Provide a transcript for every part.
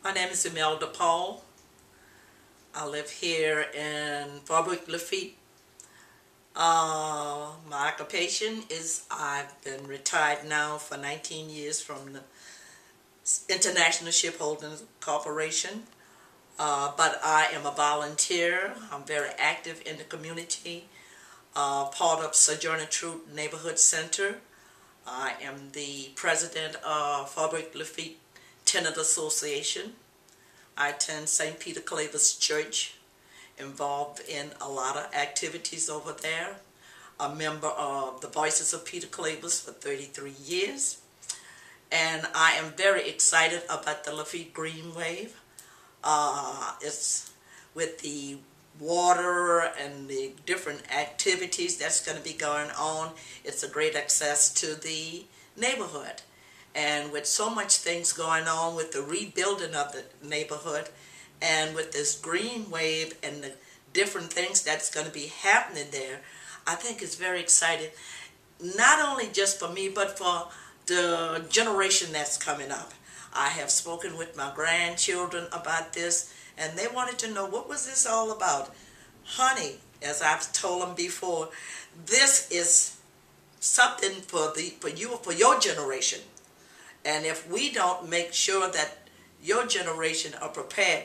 My name is Imelda Paul. I live here in Faubourg Lafitte. My occupation is I've been retired now for 19 years from the International Shipbuilding Corporation. But I am a volunteer. I'm very active in the community, part of Sojourner Truth Neighborhood Center. I am the president of Faubourg Lafitte Tenant Association. I attend St. Peter Claver's Church, involved in a lot of activities over there. A member of the Voices of Peter Claver's for 33 years. And I am very excited about the Lafitte Green Wave. It's with the water and the different activities that's going to be going on. It's a great access to the neighborhood. And with so much things going on with the rebuilding of the neighborhood and with this green wave and the different things that's going to be happening there, I think it's very exciting, not only just for me, but for the generation that's coming up. I have spoken with my grandchildren about this, and they wanted to know, what was this all about? Honey, as I've told them before, this is something for your generation. And if we don't make sure that your generation are prepared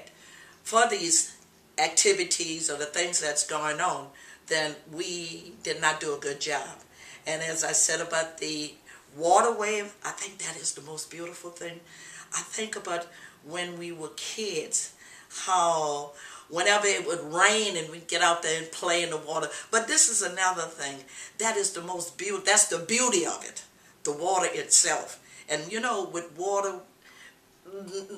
for these activities or the things that's going on, then we did not do a good job. And as I said about the water wave, I think that is the most beautiful thing. I think about when we were kids, how whenever it would rain and we'd get out there and play in the water. But this is another thing. That is the most beautiful, that's the beauty of it, the water itself. And you know, with water,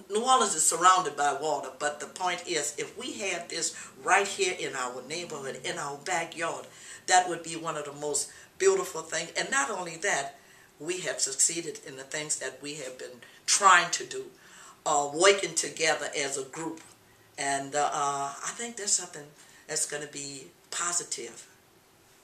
New Orleans is surrounded by water, but the point is, if we had this right here in our neighborhood, in our backyard, that would be one of the most beautiful things. And not only that, we have succeeded in the things that we have been trying to do, working together as a group. And I think there's something that's going to be positive.